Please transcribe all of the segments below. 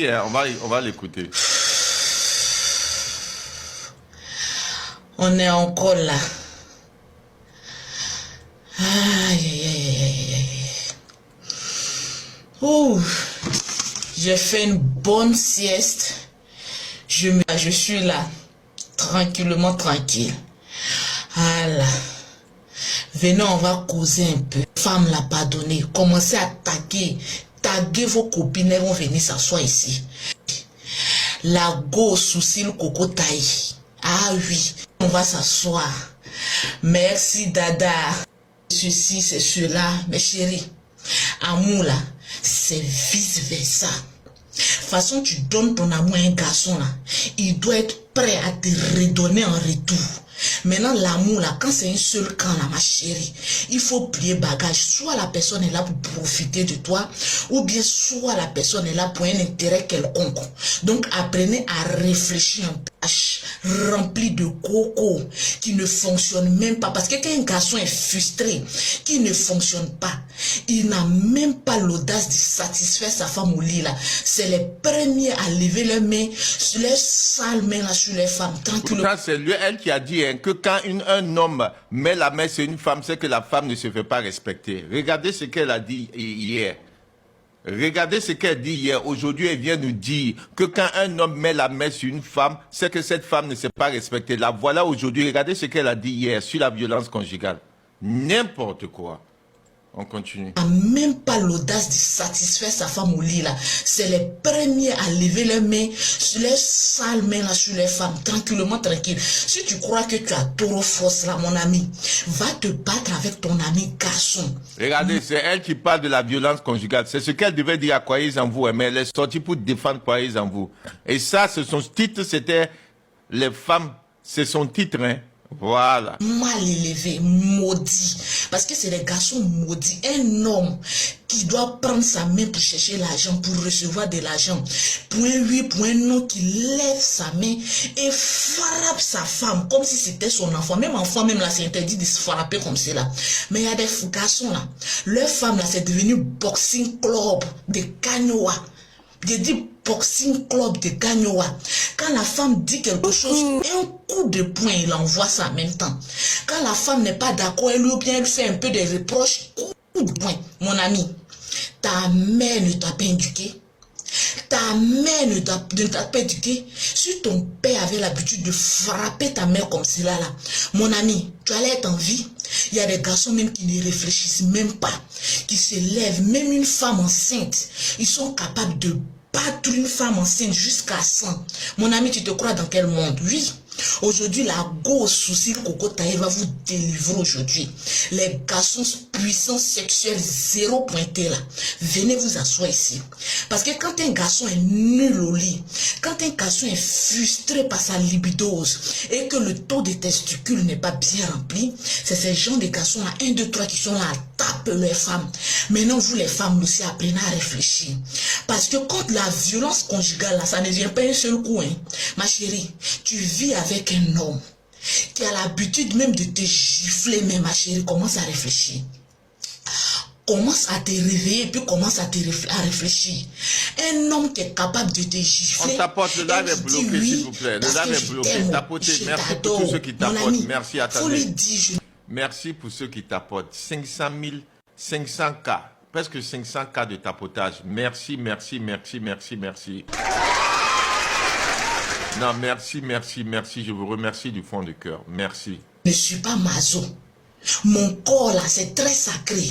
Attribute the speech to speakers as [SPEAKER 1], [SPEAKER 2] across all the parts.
[SPEAKER 1] Yeah, on va l'écouter.
[SPEAKER 2] On est encore là. Aïe, aïe, aïe, aïe, aïe. Ouh, j'ai fait une bonne sieste. Je suis là, tranquillement tranquille. Voilà. Venez, on va causer un peu. Femme l'a pardonné. Commencez à taguer vos copines, elles vont venir s'asseoir ici. La go souci le coco taille. Ah oui, on va s'asseoir. Merci Dada. Ceci, c'est cela, mes chéris. Amour là, c'est vice versa. De toute façon, tu donnes ton amour à un garçon là, il doit être prêt à te redonner en retour. Maintenant, l'amour là, quand c'est un seul camp là, ma chérie, il faut plier bagage. Soit la personne est là pour profiter de toi, ou bien soit la personne est là pour un intérêt quelconque. Donc, apprenez à réfléchir un peu, rempli de coco, qui ne fonctionne même pas. Parce que quand un garçon est frustré, qui ne fonctionne pas, il n'a même pas l'audace de satisfaire sa femme au lit là. C'est les premiers à lever leurs mains, leurs sales mains là sur les femmes. Tranquillement.
[SPEAKER 1] C'est lui, elle qui a dit que quand un homme met la main sur une femme, c'est que la femme ne se fait pas respecter. Regardez ce qu'elle a dit hier. Regardez ce qu'elle dit hier. Aujourd'hui, elle vient nous dire que quand un homme met la main sur une femme, c'est que cette femme ne s'est pas respectée. La voilà aujourd'hui. Regardez ce qu'elle a dit hier sur la violence conjugale. N'importe quoi. On continue.
[SPEAKER 2] Il n'a même pas l'audace de satisfaire sa femme au lit là. C'est les premiers à lever leurs mains, leurs sales mains là sur les femmes. Tranquillement, tranquille. Si tu crois que tu as trop force là, mon ami, va te battre avec ton ami garçon.
[SPEAKER 1] Regardez, c'est elle qui parle de la violence conjugale. C'est ce qu'elle devait dire à Croyez en vous, mais elle est sortie pour défendre Croyez en vous. Et ça, son titre, c'était les femmes, c'est son titre, hein. Voilà.
[SPEAKER 2] Mal élevé, maudit. Parce que c'est des garçons maudits. Un homme qui doit prendre sa main pour chercher l'argent, pour recevoir de l'argent. Point oui, point non, qui lève sa main et frappe sa femme comme si c'était son enfant. Même enfant, même là, c'est interdit de se frapper comme cela. Mais il y a des garçons là. Leur femme là, c'est devenu boxing club de Kanyoa. J'ai dit boxing club de Gagnoa. Quand la femme dit quelque chose, un coup de poing, il envoie ça en même temps. Quand la femme n'est pas d'accord, elle ou bien elle fait un peu de reproches, coup de poing. Mon ami, ta mère ne t'a pas éduqué. Ta mère ne t'a pas éduqué. Si ton père avait l'habitude de frapper ta mère comme cela là, mon ami, tu allais être en vie. Il y a des garçons même qui ne réfléchissent même pas, qui se lèvent, même une femme enceinte, ils sont capables de battre une femme enceinte jusqu'à 100. Mon ami, tu te crois dans quel monde? Oui. Aujourd'hui, la grosse souci Coco Taï va vous délivrer aujourd'hui. Les garçons puissants sexuels zéro pointé là, venez vous asseoir ici. Parce que quand un garçon est nul au lit, quand un garçon est frustré par sa libidose et que le taux de testicules n'est pas bien rempli, c'est ces gens de garçons là, 1, 2, 3 qui sont là à taper les femmes. Maintenant, vous les femmes aussi apprenez à réfléchir. Parce que quand la violence conjugale là, ça ne vient pas un seul coup, hein. Ma chérie, tu vis avec un homme qui a l'habitude même de te gifler, mais ma chérie, commence à réfléchir. Commence à te réveiller et puis commence à réfléchir. Un homme qui est capable de te gifler.
[SPEAKER 1] On tapote, le live est bloqué, oui, s'il vous plaît. Le live est bloqué. Tapotez. Merci pour tous ceux qui tapotent. Merci, attendez. Merci pour ceux qui tapotent. 500 000, 500 K. Presque 500 K de tapotage. Merci, merci, merci, merci, merci. Non, merci, merci, merci. Je vous remercie du fond du cœur. Merci.
[SPEAKER 2] Je ne suis pas maso. Mon corps là, c'est très sacré.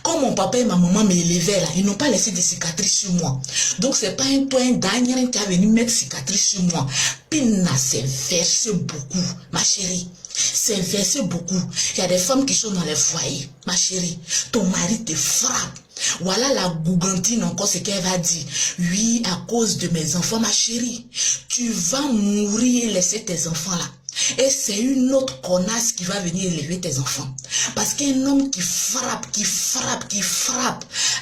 [SPEAKER 2] Quand mon papa et ma maman m'élevaient là, ils n'ont pas laissé des cicatrices sur moi. Donc c'est pas un Daniel qui a venu mettre cicatrices sur moi. Pina s'est versé beaucoup, ma chérie. C'est versé beaucoup. Il y a des femmes qui sont dans les foyers. Ma chérie, ton mari te frappe. Voilà la gougantine encore ce qu'elle va dire. Oui, à cause de mes enfants, ma chérie, tu vas mourir et laisser tes enfants là. Et c'est une autre connasse qui va venir élever tes enfants. Parce qu'un homme qui frappe,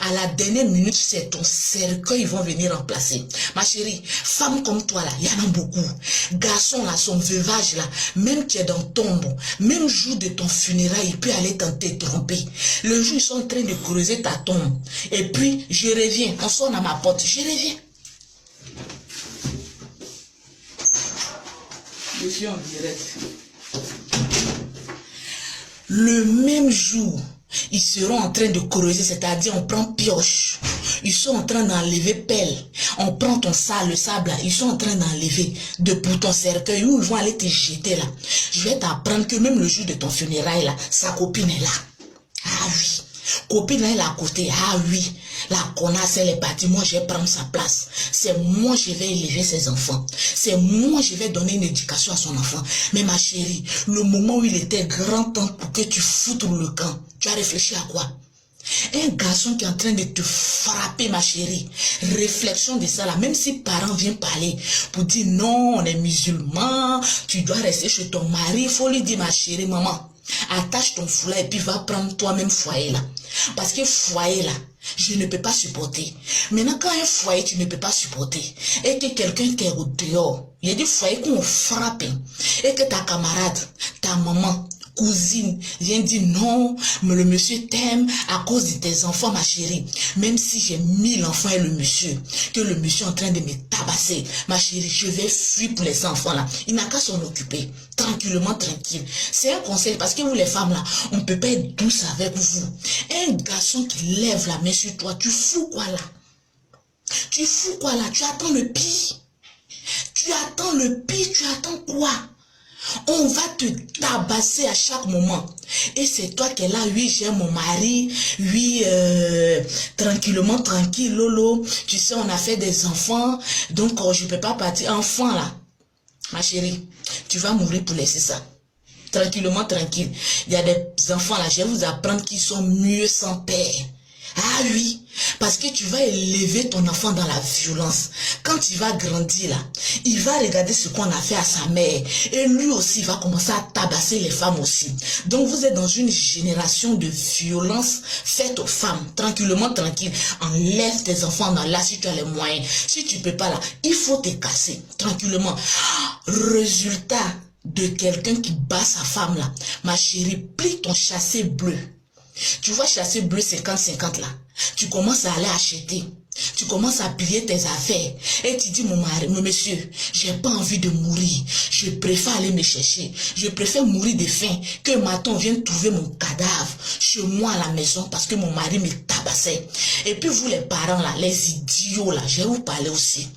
[SPEAKER 2] à la dernière minute, c'est ton cercueil, ils vont venir remplacer. Ma chérie, femme comme toi là, il y en a beaucoup. Garçon là, son veuvage là, même qui est dans tombe, même jour de ton funérail, il peut aller tenter de tromper. Le jour, ils sont en train de creuser ta tombe. Et puis, je reviens, on sonne à ma porte, je reviens. Je suis en direct. Le même jour, ils seront en train de creuser, c'est-à-dire on prend pioche. Ils sont en train d'enlever pelle. On prend ton sable, le sable là. Ils sont en train d'enlever pour ton cercueil où ils vont aller te jeter là. Je vais t'apprendre que même le jour de ton funérail là, sa copine est là. Ah oui. Copine elle est à côté. Ah oui. La connasse elle est partie. Moi je vais prendre sa place. C'est moi je vais élever ses enfants. C'est moi je vais donner une éducation à son enfant. Mais ma chérie, le moment où il était grand temps pour que tu foutes le camp, tu as réfléchi à quoi? Un garçon qui est en train de te frapper, ma chérie. Réflexion de ça là. Même si parents viennent parler pour dire non, on est musulman, tu dois rester chez ton mari, il faut lui dire ma chérie, maman, attache ton foulard et puis va prendre toi-même foyer là. Parce que foyer là, je ne peux pas supporter. Maintenant, quand un foyer, tu ne peux pas supporter, et que quelqu'un qui est au dehors, il y a des foyers qu'on frappe, et que ta camarade, ta maman, cousine vient dire non, mais le monsieur t'aime à cause de tes enfants, ma chérie. Même si j'ai 1000 enfants et le monsieur, que le monsieur est en train de me tabasser, ma chérie, je vais fuir pour les enfants là. Il n'a qu'à s'en occuper, tranquillement, tranquille. C'est un conseil parce que vous les femmes là, on ne peut pas être douce avec vous. Un garçon qui lève la main sur toi, tu fous quoi là? Tu fous quoi là? Tu attends le pire? Tu attends le pire, tu attends quoi? On va te tabasser à chaque moment. Et c'est toi qui es là, oui, j'aime mon mari, oui, tranquillement, tranquille, lolo. Tu sais, on a fait des enfants, donc je ne peux pas partir. Enfant, là, ma chérie, tu vas mourir pour laisser ça. Tranquillement, tranquille. Il y a des enfants, là, je vais vous apprendre qu'ils sont mieux sans père. Ah oui, parce que tu vas élever ton enfant dans la violence. Quand il va grandir là, il va regarder ce qu'on a fait à sa mère. Et lui aussi va commencer à tabasser les femmes aussi. Donc vous êtes dans une génération de violence faite aux femmes. Tranquillement, tranquille. Enlève tes enfants dans là si tu as les moyens. Si tu ne peux pas là, il faut te casser. Tranquillement. Résultat de quelqu'un qui bat sa femme là. Ma chérie, plie ton chassé bleu. Tu vois chasser bleu 50-50 là. Tu commences à aller acheter. Tu commences à plier tes affaires. Et tu dis, mon mari, mon monsieur, j'ai pas envie de mourir. Je préfère aller me chercher. Je préfère mourir de faim que matin on vienne trouver mon cadavre chez moi à la maison parce que mon mari me tabassait. Et puis vous les parents là, les idiots là, je vais vous parler aussi.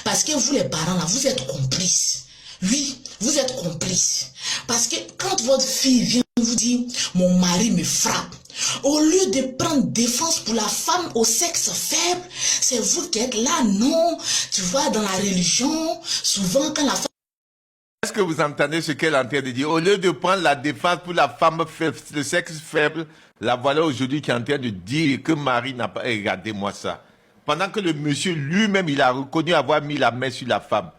[SPEAKER 2] Parce que vous les parents là, vous êtes complices. Oui, vous êtes complices. Parce que quand votre fille vient vous dire, mon mari me frappe, au lieu de prendre défense pour la femme au sexe faible, c'est vous qui êtes là, non. Tu vois, dans la religion, souvent quand la femme...
[SPEAKER 1] Est-ce que vous entendez ce qu'elle est en train de dire? Au lieu de prendre la défense pour la femme faible, le sexe faible, la voilà aujourd'hui qui est en train de dire que Marie n'a pas... Regardez-moi ça. Pendant que le monsieur lui-même, il a reconnu avoir mis la main sur la femme.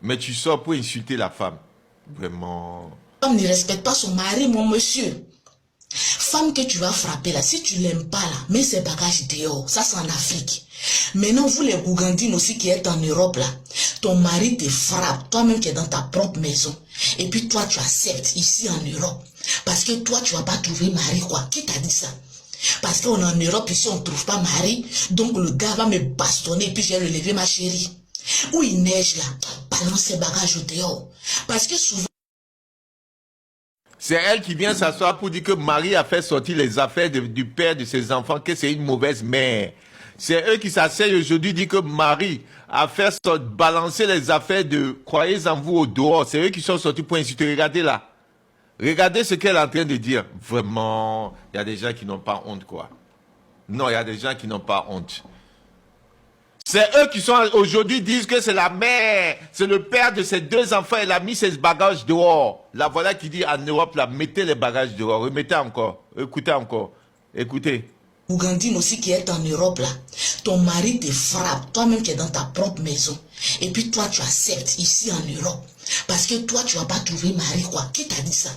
[SPEAKER 1] Mais tu sors pour insulter la femme. Vraiment...
[SPEAKER 2] Femme ne respecte pas son mari, mon monsieur. Femme que tu vas frapper là, si tu l'aimes pas là, mets ses bagages dehors. Ça c'est en Afrique. Maintenant vous les Gougandines aussi qui êtes en Europe là, ton mari te frappe, toi-même qui es dans ta propre maison. Et puis toi tu acceptes ici en Europe. Parce que toi tu vas pas trouver mari quoi. Qui t'a dit ça? Parce qu'on est en Europe ici on ne trouve pas mari. Donc le gars va me bastonner et puis je vais le lever ma chérie. Où il neige là, balance ses bagages au dehors. Parce que souvent
[SPEAKER 1] c'est elle qui vient s'asseoir pour dire que Marie a fait sortir les affaires du père de ses enfants, que c'est une mauvaise mère. C'est eux qui s'asseyent aujourd'hui, disent que Marie a fait balancer les affaires de croyez en vous au dehors. C'est eux qui sont sortis pour insulter. Regardez là. Regardez ce qu'elle est en train de dire. Vraiment, il y a des gens qui n'ont pas honte, quoi. Non, il y a des gens qui n'ont pas honte. C'est eux qui sont aujourd'hui disent que c'est la mère, c'est le père de ses deux enfants. Elle a mis ses bagages dehors. La voilà qui dit en Europe, là, mettez les bagages dehors. Remettez encore. Écoutez encore. Écoutez.
[SPEAKER 2] Ougandine aussi qui est en Europe là, ton mari te frappe, toi-même qui es dans ta propre maison. Et puis toi tu acceptes ici en Europe. Parce que toi tu vas pas trouver mari quoi. Qui t'a dit ça?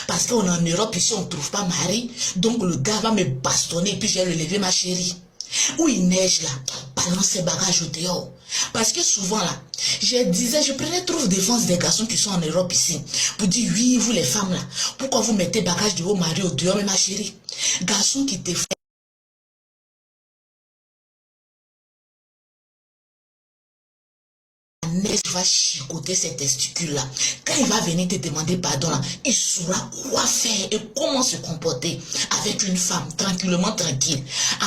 [SPEAKER 2] Parce qu'on est en Europe ici on ne trouve pas mari. Donc le gars va me bastonner et puis je vais le lever ma chérie. Où il neige là, balance ses bagages au dehors. Parce que souvent là, je prenais trop de défense des garçons qui sont en Europe ici. Pour dire oui, vous les femmes là, pourquoi vous mettez bagages de vos maris au dehors, mais ma chérie, garçon qui te fait aise, tu vas chicoter ses testicules-là. Quand il va venir te demander pardon, là, il saura quoi faire et comment se comporter avec une femme, tranquillement, tranquille.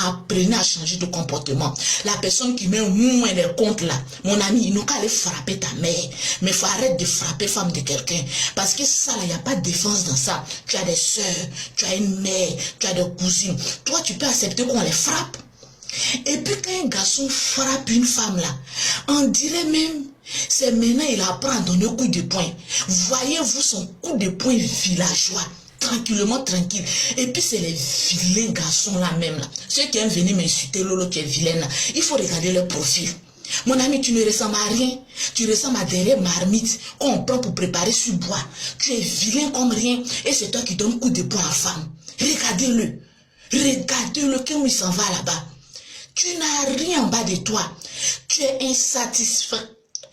[SPEAKER 2] Apprenez à changer de comportement. La personne qui met moins les comptes là, mon ami, il n'a qu'à aller frapper ta mère. Mais il faut arrêter de frapper femme de quelqu'un. Parce que ça, il n'y a pas de défense dans ça. Tu as des soeurs, tu as une mère, tu as des cousines. Toi, tu peux accepter qu'on les frappe. Et puis quand un garçon frappe une femme là, on dirait même, c'est maintenant il apprend à donner coup de poing. Voyez-vous son coup de poing villageois, tranquillement, tranquille. Et puis c'est les vilains garçons là même là. Ceux qui aiment venir m'insulter, Lolo qui est vilaine là, il faut regarder leur profil. Mon ami, tu ne ressembles à rien. Tu ressembles à derrière marmite qu'on prend pour préparer sur bois. Tu es vilain comme rien et c'est toi qui donnes coup de poing à la femme. Regardez-le. Regardez-le comme il s'en va là-bas. Tu n'as rien en bas de toi. Tu es insatisfait.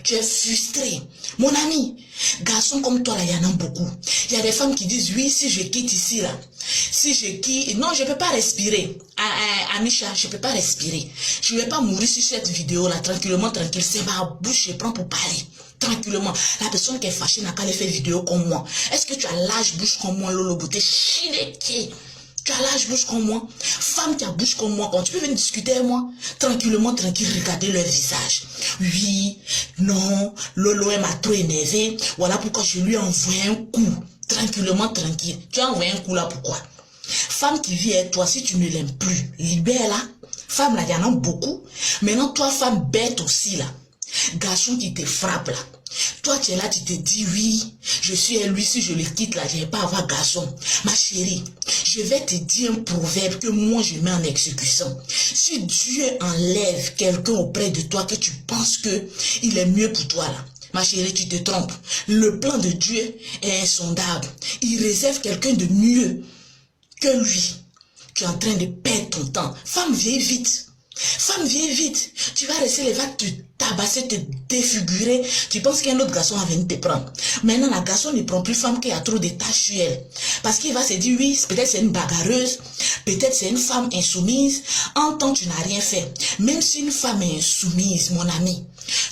[SPEAKER 2] Tu es frustré. Mon ami, garçon comme toi, là, il y en a beaucoup. Il y a des femmes qui disent, oui, si je quitte ici, là, si je quitte, non, je ne peux pas respirer. Amisha, je ne peux pas respirer. Je ne vais pas mourir sur cette vidéo-là, tranquillement, tranquille. C'est ma bouche, je prends pour parler. Tranquillement. La personne qui est fâchée n'a qu'à aller faire vidéo comme moi. Est-ce que tu as l'âge bouche comme moi, Lolo Beauté? Chileke. Tu as l'âge bouche comme moi. Femme qui a bouche comme moi, quand tu peux venir discuter avec moi, tranquillement, tranquille, regardez leur visage. Oui, non, Lolo m'a trop énervé. Voilà pourquoi je lui ai envoyé un coup. Tranquillement, tranquille. Tu as envoyé un coup là, pourquoi? Femme qui vit avec toi, si tu ne l'aimes plus, libère-la. Femme là, il y en a beaucoup. Maintenant, toi, femme bête aussi là. Garçon qui te frappe là. Toi, tu es là, tu te dis, oui, je suis à lui, si je le quitte là, je ne vais pas avoir garçon. Ma chérie, je vais te dire un proverbe que moi, je mets en exécution. Si Dieu enlève quelqu'un auprès de toi que tu penses que il est mieux pour toi là, ma chérie, tu te trompes. Le plan de Dieu est insondable. Il réserve quelqu'un de mieux que lui. Tu es en train de perdre ton temps. Femme, viens vite. Femme, viens vite. Tu vas rester, elle va te tabasser, te défigurer. Tu penses qu'un autre garçon va venir te prendre. Maintenant, la garçon ne prend plus femme qui a trop de tâches sur elle. Parce qu'il va se dire, oui, peut-être c'est une bagarreuse. Peut-être c'est une femme insoumise. En temps, tu n'as rien fait. Même si une femme est insoumise, mon ami,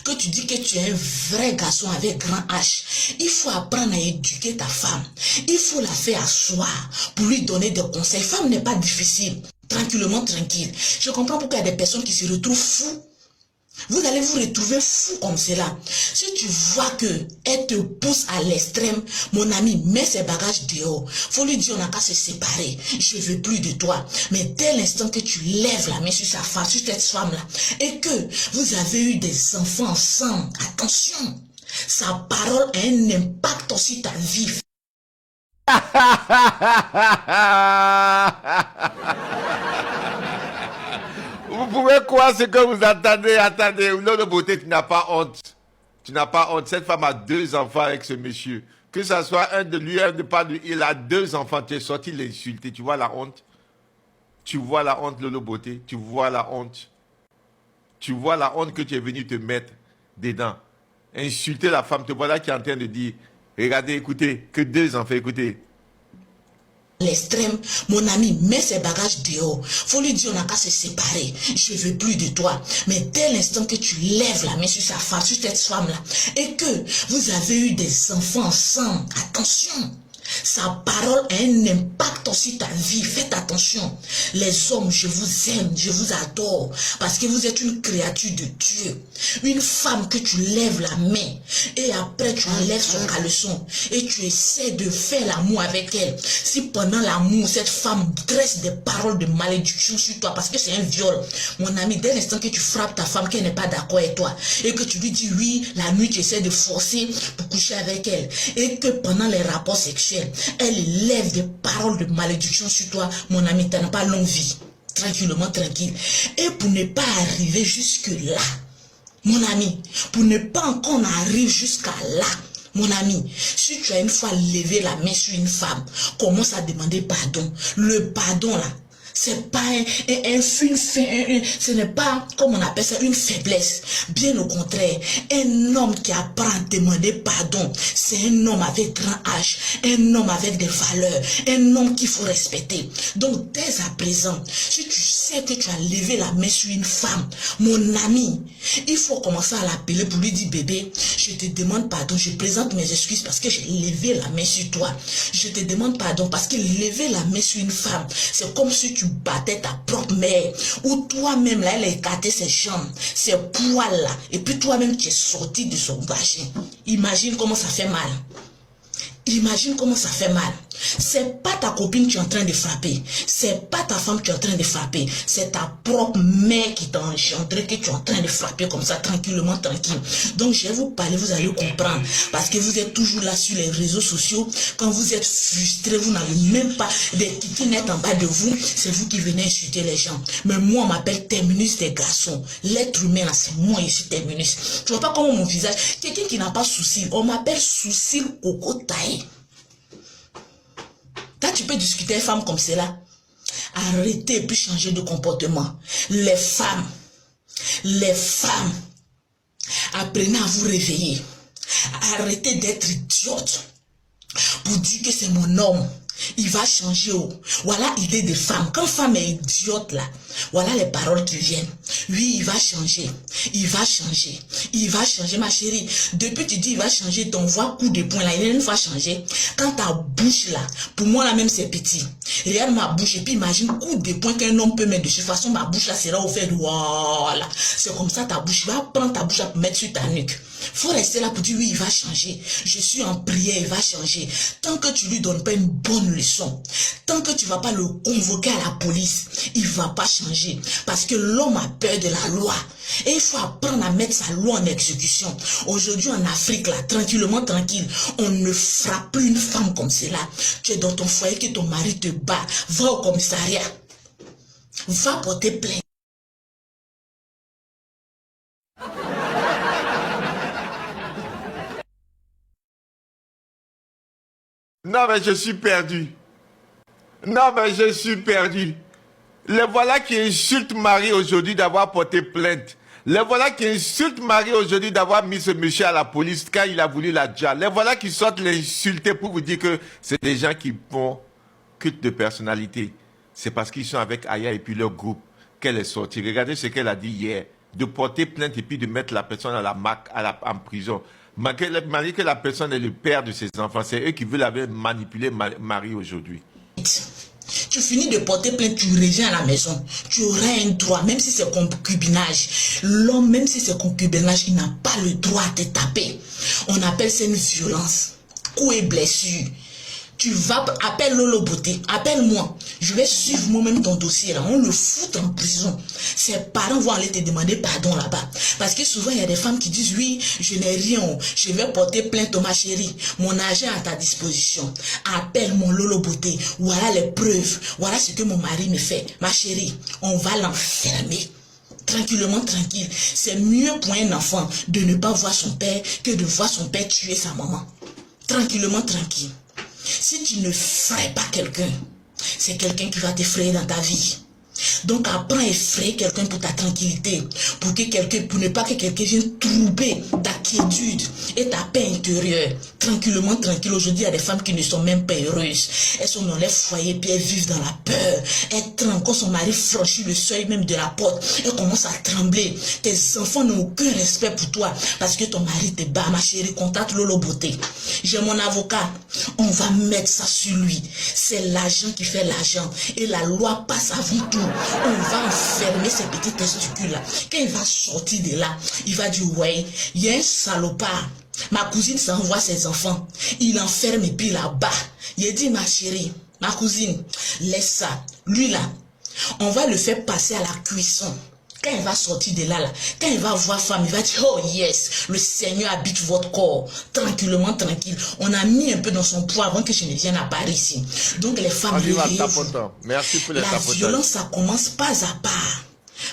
[SPEAKER 2] que tu dis que tu es un vrai garçon avec grand H, il faut apprendre à éduquer ta femme. Il faut la faire asseoir pour lui donner des conseils. Femme n'est pas difficile. Tranquillement, tranquille. Je comprends pourquoi il y a des personnes qui se retrouvent fous. Vous allez vous retrouver fou comme cela. Si tu vois que elle te pousse à l'extrême, mon ami, mets ses bagages dehors. Faut lui dire, on n'a qu'à se séparer. Je ne veux plus de toi. Mais dès l'instant que tu lèves la main sur sa femme, sur cette femme-là, et que vous avez eu des enfants ensemble, attention, sa parole a un impact sur ta vie.
[SPEAKER 1] Vous pouvez croire ce que vous attendez. Attendez, Lolo Beauté, tu n'as pas honte. Tu n'as pas honte. Cette femme a 2 enfants avec ce monsieur. Que ça soit un de lui, un de pas de lui, il a 2 enfants. Tu es sorti l'insulter. Tu vois la honte? Tu vois la honte, Lolo Beauté? Tu vois la honte? Tu vois la honte que tu es venu te mettre dedans? Insulter la femme, te voilà qui est en train de dire, regardez, écoutez, que 2 enfants, écoutez.
[SPEAKER 2] L'extrême, mon ami, mets ses bagages dehors. Faut lui dire, on n'a qu'à se séparer. Je veux plus de toi. Mais dès l'instant que tu lèves la main sur sa femme, sur cette femme-là, et que vous avez eu des enfants ensemble, attention. Sa parole a un impact aussi ta vie. Faites attention. Les hommes, je vous aime, je vous adore. Parce que vous êtes une créature de Dieu. Une femme que tu lèves la main. Et après tu enlèves son caleçon. Et tu essaies de faire l'amour avec elle. Si pendant l'amour, cette femme dresse des paroles de malédiction sur toi. Parce que c'est un viol. Mon ami, dès l'instant que tu frappes ta femme qui n'est pas d'accord avec toi. Et que tu lui dis oui, la nuit tu essaies de forcer pour coucher avec elle. Et que pendant les rapports sexuels, elle lève des paroles de malédiction sur toi, mon ami, tu n'as pas longue vie. Tranquillement, tranquille. Et pour ne pas arriver jusque-là, mon ami, pour ne pas encore arriver jusqu'à là, mon ami, si tu as une fois levé la main sur une femme, commence à demander pardon. Le pardon là, C'est pas ce n'est pas, comme on appelle ça, une faiblesse. Bien au contraire, un homme qui apprend à demander pardon, c'est un homme avec grand H, un homme avec des valeurs, un homme qu'il faut respecter. Donc, dès à présent, si tu sais que tu as levé la main sur une femme, mon ami, il faut commencer à l'appeler pour lui dire, bébé, je te demande pardon, je présente mes excuses parce que j'ai levé la main sur toi. Je te demande pardon parce que lever la main sur une femme, c'est comme si tu battais ta propre mère, ou toi-même là, elle a écarté ses jambes, ses poils là, et puis toi-même tu es sorti de son vagin. Imagine comment ça fait mal. Imagine comment ça fait mal. C'est pas ta copine qui est en train de frapper. C'est pas ta femme qui est en train de frapper. C'est ta propre mère qui t'a engendré que tu es en train de frapper comme ça, tranquillement, tranquille. Donc, je vais vous parler, vous allez comprendre. Parce que vous êtes toujours là sur les réseaux sociaux. Quand vous êtes frustré, vous n'avez même pas des kitinettes en bas de vous. C'est vous qui venez insulter les gens. Mais moi, on m'appelle Terminus des garçons. L'être humain, là, c'est moi ici, Terminus. Tu vois pas comment mon visage, quelqu'un qui n'a pas sourcil, on m'appelle sourcil coco taillé. Là, tu peux discuter avec une femme comme cela. Arrêtez et puis changer de comportement. Les femmes, apprenez à vous réveiller. Arrêtez d'être idiote pour dire que c'est mon homme. Il va changer. Voilà l'idée des femmes. Quand femme est idiote là, voilà les paroles qui viennent. Oui, il va changer. Il va changer. Il va changer, ma chérie. Depuis tu dis il va changer, ton voix coup de poing là, il va changer. Quand ta bouche là, pour moi là même c'est petit. Regarde ma bouche et puis imagine coup de poing qu'un homme peut mettre dessus. De toute façon, ma bouche là sera ouverte. Voilà. C'est comme ça ta bouche. Va prendre ta bouche là pour mettre sur ta nuque. Faut rester là pour dire oui, il va changer. Je suis en prière, il va changer. Tant que tu lui donnes pas une bonne leçon, tant que tu vas pas le convoquer à la police, il va pas changer. Parce que l'homme a peur de la loi. Et il faut apprendre à mettre sa loi en exécution. Aujourd'hui en Afrique, là, tranquillement, tranquille, on ne frappe plus une femme comme cela. Tu es dans ton foyer, que ton mari te bat. Va au commissariat. Va porter plainte.
[SPEAKER 1] Non, mais je suis perdu. Non, mais je suis perdu. Les voilà qui insultent Marie aujourd'hui d'avoir porté plainte. Les voilà qui insultent Marie aujourd'hui d'avoir mis ce monsieur à la police quand il a voulu la tuer. Les voilà qui sortent l'insulter pour vous dire que c'est des gens qui font culte de personnalité. C'est parce qu'ils sont avec Aya et puis leur groupe qu'elle est sortie. Regardez ce qu'elle a dit hier. De porter plainte et puis de mettre la personne à en prison. Malgré que la personne est le père de ses enfants, c'est eux qui veulent manipuler Marie aujourd'hui.
[SPEAKER 2] Tu finis de porter plainte, tu reviens à la maison. Tu auras un droit, même si c'est concubinage. L'homme, même si c'est concubinage, il n'a pas le droit à te taper. On appelle ça une violence. Coups et blessures. Tu vas, appelle Lolo Beauté, appelle-moi. Je vais suivre moi-même ton dossier là. On le fout en prison. Ses parents vont aller te demander pardon là-bas. Parce que souvent, il y a des femmes qui disent, oui, je n'ai rien. Je vais porter plainte, ma chérie. Mon argent est à ta disposition. Appelle mon Lolo Beauté. Voilà les preuves. Voilà ce que mon mari me fait. Ma chérie, on va l'enfermer. Tranquillement, tranquille. C'est mieux pour un enfant de ne pas voir son père que de voir son père tuer sa maman. Tranquillement, tranquille. Si tu ne ferais pas quelqu'un, c'est quelqu'un qui va t'effrayer dans ta vie. Donc apprends à effrayer quelqu'un pour ta tranquillité, pour ne pas que quelqu'un vienne troubler ta quiétude et ta paix intérieure. Tranquillement, tranquille. Aujourd'hui, il y a des femmes qui ne sont même pas heureuses. Elles sont dans leur foyer, puis elles vivent dans la peur. Elles tremblent quand son mari franchit le seuil même de la porte. Elles commencent à trembler. Tes enfants n'ont aucun respect pour toi parce que ton mari te bat. Ma chérie, contacte Lolo Beauté. J'ai mon avocat. On va mettre ça sur lui. C'est l'argent qui fait l'argent. Et la loi passe avant tout. On va enfermer ces petits testicules-là. Quand il va sortir de là, il va dire, ouais, il y a un salopard. Ma cousine s'envoie ses enfants. Il enferme et puis là-bas. Il dit, ma chérie, ma cousine, laisse ça. Lui là, on va le faire passer à la cuisson. Quand il va sortir de là, quand il va voir femme, il va dire, oh yes, le Seigneur habite votre corps. Tranquillement, tranquille. On a mis un peu dans son poids avant que je ne vienne à Paris ici. Donc les femmes,
[SPEAKER 1] Merci pour les
[SPEAKER 2] la violence, ça commence pas à pas.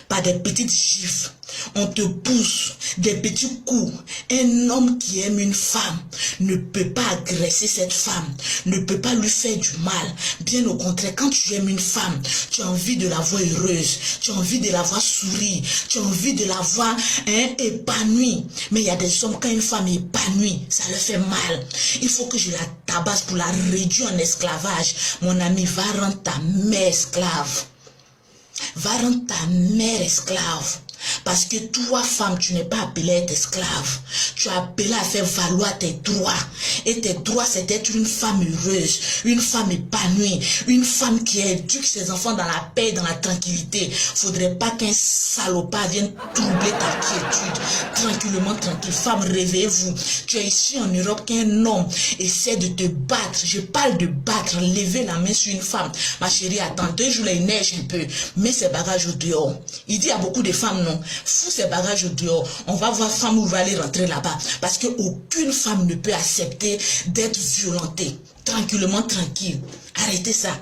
[SPEAKER 2] par des petites gifles. On te pousse, des petits coups. Un homme qui aime une femme ne peut pas agresser cette femme, ne peut pas lui faire du mal. Bien au contraire, quand tu aimes une femme, tu as envie de la voir heureuse, tu as envie de la voir sourire, tu as envie de la voir épanouie. Mais il y a des hommes, quand une femme est épanouie, ça leur fait mal. Il faut que je la tabasse pour la réduire en esclavage. Mon ami, va rendre ta mère esclave. Va rendre ta mère esclave. Parce que toi, femme, tu n'es pas appelée à être esclave. Tu es appelée à faire valoir tes droits. Et tes droits, c'est d'être une femme heureuse, une femme épanouie, une femme qui éduque ses enfants dans la paix, dans la tranquillité. Faudrait pas qu'un salopard vienne troubler ta quiétude. Tranquillement, tranquille. Femme, réveillez-vous. Tu es ici en Europe, qu'un homme essaie de te battre. Je parle de battre, lever la main sur une femme. Ma chérie, attends, 2 jours, il neige un peu. Mets ses bagages au dehors. Il dit à beaucoup de femmes, non, fous ses bagages au dehors. On va voir femme où va aller rentrer là-bas. Parce qu'aucune femme ne peut accepter d'être violentée. Tranquillement, tranquille. Arrêtez ça.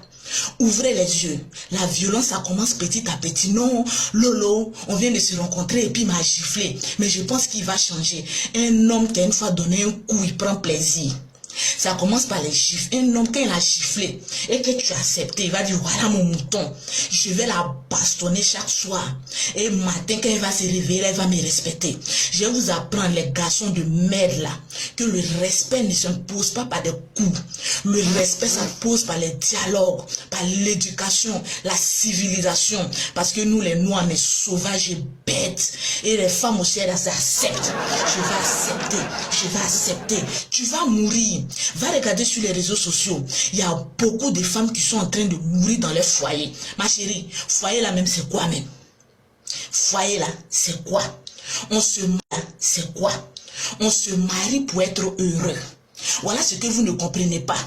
[SPEAKER 2] Ouvrez les yeux. La violence, ça commence petit à petit. Non, Lolo, on vient de se rencontrer et puis il m'a giflé. Mais je pense qu'il va changer. Un homme qui a une fois donné un coup, il prend plaisir. Ça commence par les gifles. Un homme, quand il a giflé et que tu as accepté, il va dire, voilà mon mouton. Je vais la bastonner chaque soir. Et matin, quand il va se réveiller, il va me respecter. Je vais vous apprendre, les garçons de merde là, que le respect ne s'impose pas par des coups. Le respect s'impose par les dialogues, par l'éducation, la civilisation. Parce que nous, les noirs, on est sauvages et bêtes. Et les femmes aussi, elles acceptent. Je vais accepter. Tu vas mourir. Va regarder sur les réseaux sociaux. Il y a beaucoup de femmes qui sont en train de mourir dans leur foyer. Ma chérie, foyer là même, c'est quoi même? Foyer là, c'est quoi? On se marie, c'est quoi? On se marie pour être heureux. Voilà ce que vous ne comprenez pas.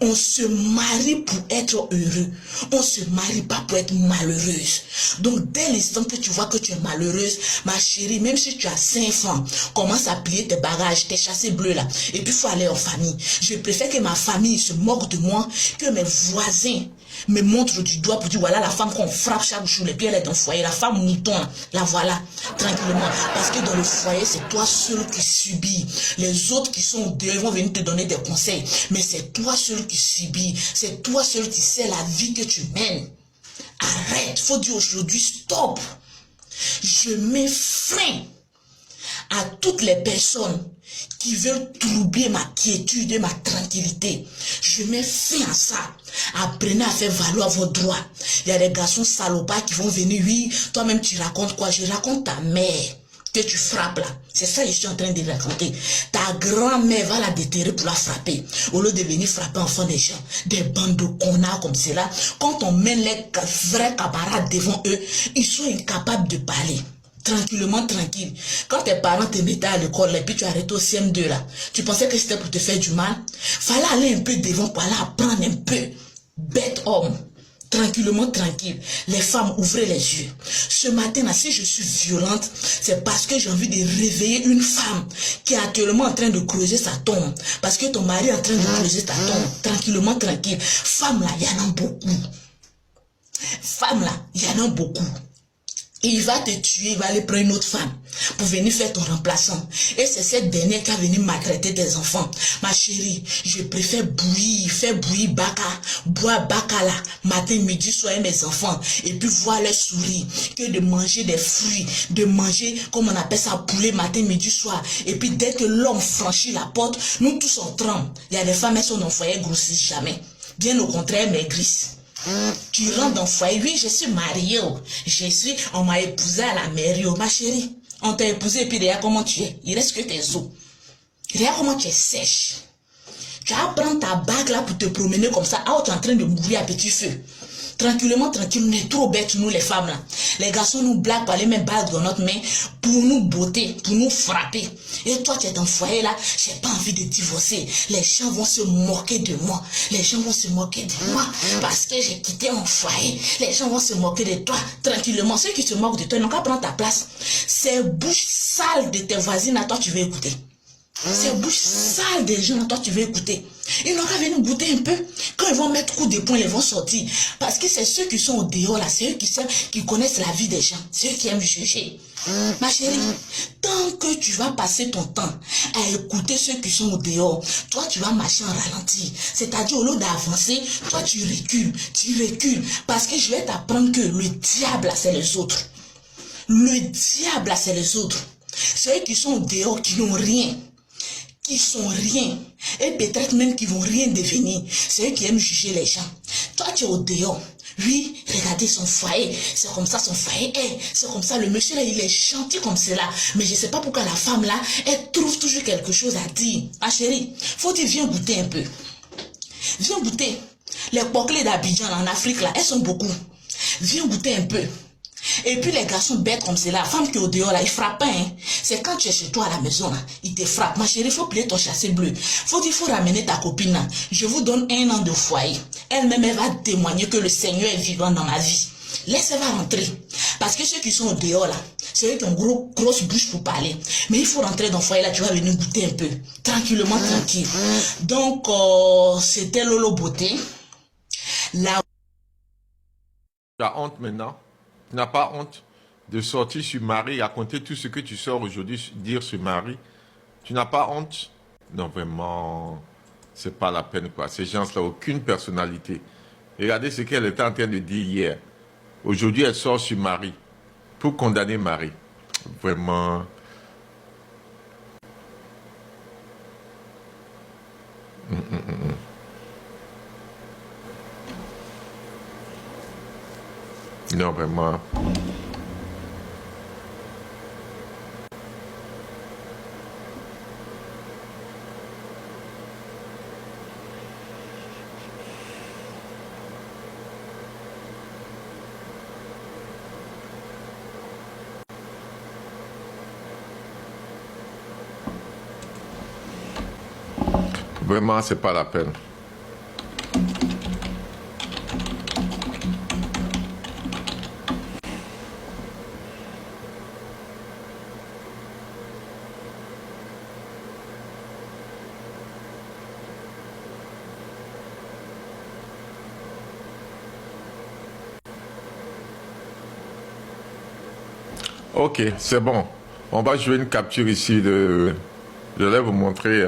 [SPEAKER 2] On se marie pour être heureux. On se marie pas pour être malheureuse. Donc, dès l'instant que tu vois que tu es malheureuse, ma chérie, même si tu as 5 francs, commence à plier tes bagages, tes chassés bleus là. Et puis, il faut aller en famille. Je préfère que ma famille se moque de moi, que mes voisins me montrent du doigt pour dire, voilà la femme qu'on frappe chaque jour, et puis elle est dans le foyer. La femme mouton, la voilà, tranquillement. Parce que dans le foyer, c'est toi seul qui subis. Les autres qui sont dehors vont venir te donner des conseils. Mais c'est toi seul qui subis. C'est toi seul qui sais la vie que tu mènes. Arrête, faut dire aujourd'hui stop. Je mets fin à toutes les personnes qui veulent troubler ma quiétude et ma tranquillité. Je mets fin à ça. Apprenez à faire valoir vos droits. Il y a des garçons salopards qui vont venir. Oui, toi-même tu racontes quoi? Je raconte ta mère que tu frappes là. C'est ça que je suis en train de raconter. Ta grand-mère va la déterrer pour la frapper. Au lieu de venir frapper enfant des gens. Des bandes de connards comme cela. Quand on mène les vrais camarades devant eux, ils sont incapables de parler. Tranquillement, tranquille. Quand tes parents te mettaient à l'école et puis tu arrêtais au CM2 là, tu pensais que c'était pour te faire du mal? Fallait aller un peu devant pour aller apprendre un peu. Bête homme. Tranquillement, tranquille. Les femmes, ouvrez les yeux. Ce matin là, si je suis violente, c'est parce que j'ai envie de réveiller une femme qui est actuellement en train de creuser sa tombe. Parce que ton mari est en train de creuser ta tombe. Tranquillement, tranquille. Femme là, il y en a beaucoup. Femme là, il y en a beaucoup. Et il va te tuer, il va aller prendre une autre femme pour venir faire ton remplaçant. Et c'est cette dernière qui a venu maltraiter tes enfants. Ma chérie, je préfère bouillir, faire bouillir baka, boire baka là, matin, midi, soir mes enfants. Et puis voir leur sourire, que de manger des fruits, de manger, comme on appelle ça, poulet matin, midi, soir. Et puis dès que l'homme franchit la porte, nous tous on tremble. Il y a des femmes, elles sont dans le foyer, grossissent jamais. Bien au contraire, maigrissent. Tu rentres dans le foyer, oui, je suis mariée, on m'a épousé à la mairie, ma chérie. On t'a épousé et puis regarde comment tu es. Il reste que tes os. Regarde comment tu es sèche. Tu vas prendre ta bague là pour te promener comme ça. Ah, tu es en train de mourir à petit feu. Tranquillement, tranquille, on est trop bêtes, nous les femmes là. Les garçons nous blaguent par les mêmes bagues dans notre main pour nous botter, pour nous frapper. Et toi, tu es dans le foyer là, j'ai pas envie de divorcer. Les gens vont se moquer de moi. Les gens vont se moquer de moi parce que j'ai quitté mon foyer. Les gens vont se moquer de toi. Tranquillement, ceux qui se moquent de toi, ils n'ont qu'à prendre ta place. Ces bouches sales de tes voisines à toi, tu veux écouter. Ces bouches sales des gens, toi tu veux écouter. Ils n'ont qu'à venir goûter un peu. Quand ils vont mettre coup de poing, ils vont sortir. Parce que c'est ceux qui sont au dehors là, c'est eux qui connaissent la vie des gens. C'est eux qui aiment juger. Ma chérie, tant que tu vas passer ton temps à écouter ceux qui sont au dehors, toi tu vas marcher en ralenti. C'est-à-dire au lieu d'avancer, toi tu recules. Parce que je vais t'apprendre que le diable là, c'est les autres. Le diable là, c'est les autres. C'est eux qui sont au dehors, qui n'ont rien. Qui sont rien, et peut-être même qui vont rien devenir. C'est eux qui aiment juger les gens. Toi, tu es au dehors. Oui, regardez son foyer. C'est comme ça son foyer est. C'est comme ça. Le monsieur là, il est gentil comme cela. Mais je ne sais pas pourquoi la femme là, elle trouve toujours quelque chose à dire. Ah chérie, faut dire, viens goûter un peu. Viens goûter. Les poclés d'Abidjan en Afrique là, elles sont beaucoup. Viens goûter un peu. Et puis les garçons bêtes comme c'est la femme qui est au dehors là, ils frappent pas, hein. C'est quand tu es chez toi à la maison là, ils te frappent. Ma chérie, il faut plier ton chassé bleu. Faut ramener ta copine là. Je vous donne 1 an de foyer. Elle-même, elle va témoigner que le Seigneur est vivant dans ma vie. Laisse-elle va rentrer. Parce que ceux qui sont au dehors là, c'est eux qui ont grosse bouche pour parler. Mais il faut rentrer dans le foyer là, tu vas venir goûter un peu. Tranquillement, tranquille. Donc, c'était Lolo Beauté. La...
[SPEAKER 1] Tu as honte maintenant? Tu n'as pas honte de sortir sur Marie, raconter tout ce que tu sors aujourd'hui, dire sur Marie? Tu n'as pas honte? Non, vraiment, c'est pas la peine, quoi. Ces gens-là n'ont aucune personnalité. Regardez ce qu'elle était en train de dire hier. Aujourd'hui, elle sort sur Marie pour condamner Marie. Vraiment. Non, vraiment. Vraiment, c'est pas la peine. Ok, c'est bon. On va jouer une capture ici de... Je vais vous montrer...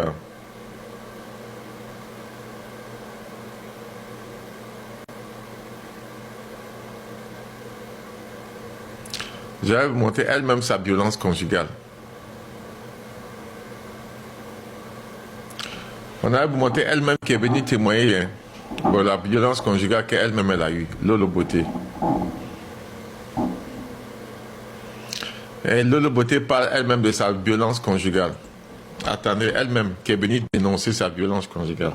[SPEAKER 1] Je vais vous montrer elle-même sa violence conjugale. On va vous montrer elle-même qui est venue témoigner de la violence conjugale qu'elle-même elle a eue. Lolo Beauté. Et Lolo Beauté parle elle-même de sa violence conjugale. Attendez, elle-même qui est venue dénoncer sa violence conjugale.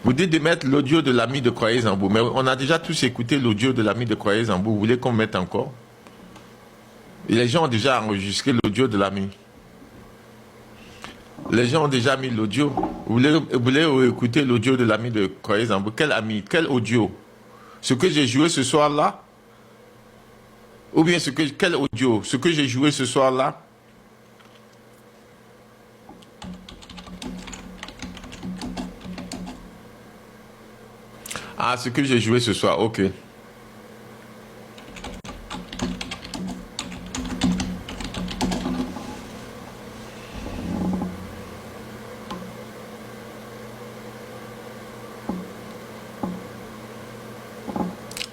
[SPEAKER 1] Vous dites de mettre l'audio de l'ami de Croyez en vous, mais on a déjà tous écouté l'audio de l'ami de Croyez en vous. Vous voulez qu'on mette encore? Et les gens ont déjà enregistré l'audio de l'ami. Les gens ont déjà mis l'audio. Vous voulez écouter l'audio de l'ami de Croyez en vous? Quel ami? Quel audio? Ce que j'ai joué ce soir-là? Ou bien quel audio? Ce que j'ai joué ce soir-là? Ah, ce que j'ai joué ce soir, ok.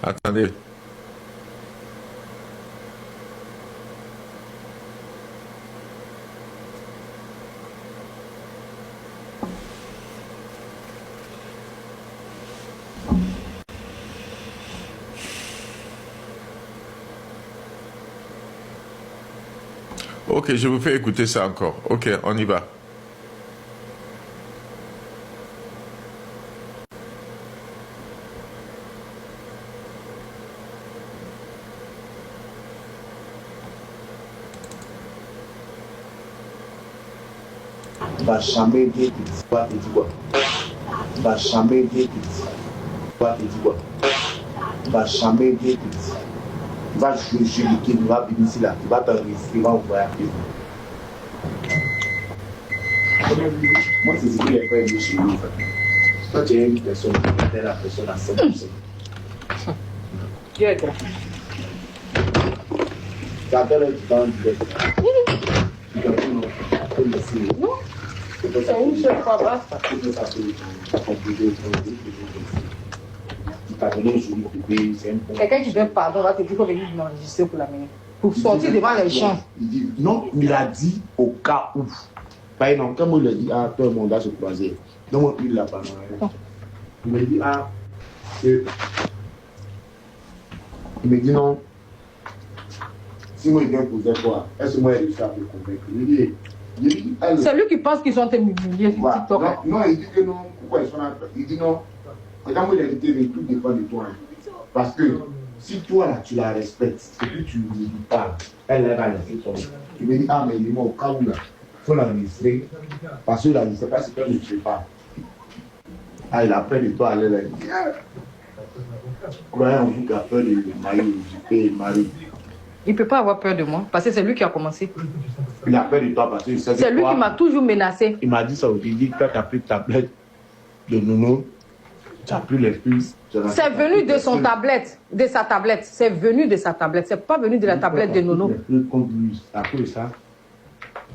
[SPEAKER 1] Attendez. Ok, je vous fais écouter ça encore. Ok, on y va.
[SPEAKER 3] Va jamais dire qu'il va te dire quoi. Va jamais dire qu'il va te dire quoi. Va jamais dire qu'il va juger qui va venir ici là, qui va t'enregistrer, va envoyer à Dieu. Moi, c'est ce que les frères disent chez nous. Quand tu es une personne, tu es la personne à 100%.
[SPEAKER 2] Dieu est grand.
[SPEAKER 3] Ça fait le temps de
[SPEAKER 2] Non, c'est une seule fois, basta. Quelqu'un qui donne pardon va te dire qu'on va venir l'enregistrer pour la mener. Pour sortir devant les gens.
[SPEAKER 3] Il dit, non, il a dit au cas où. Par exemple, quand il a dit, ah, tout le monde va se croiser. Donc, il l'a pas. Il me dit, ah, il me dit non. Si moi, il vient poser quoi, est-ce que moi, il réussit à me convaincre? Il dit,
[SPEAKER 2] c'est lui qui pense qu'ils ont été humiliés sur
[SPEAKER 3] voilà.
[SPEAKER 2] TikTok.
[SPEAKER 3] Non, il dit que non. Pourquoi ils sont là? Il dit non. Et quand moi, il a dit, tout dépend de toi. Parce que si toi, là, tu la respectes, et que tu ne lui parles, elle va laisser tomber. Tu me dis, ah, mais il est mort au cas où là. Il faut l'enregistrer. Parce que là, il ne sait pas ce qu'elle ne fait pas. Ah, il a peur de toi, elle a dit, croyez en vous qu'il a peur de Marie.
[SPEAKER 2] Il ne peut pas avoir peur de moi, parce que c'est lui qui a commencé.
[SPEAKER 3] Il a peur de toi parce que
[SPEAKER 2] c'est lui qui m'a toujours menacé.
[SPEAKER 3] Il m'a dit ça aussi. Il dit que quand tu as pris ta tablette de Nono, tu as pris les puces.
[SPEAKER 2] C'est venu de son tablette, de sa tablette. C'est venu de sa tablette. C'est pas venu de la tablette de Nono.
[SPEAKER 3] Contre lui, après ça,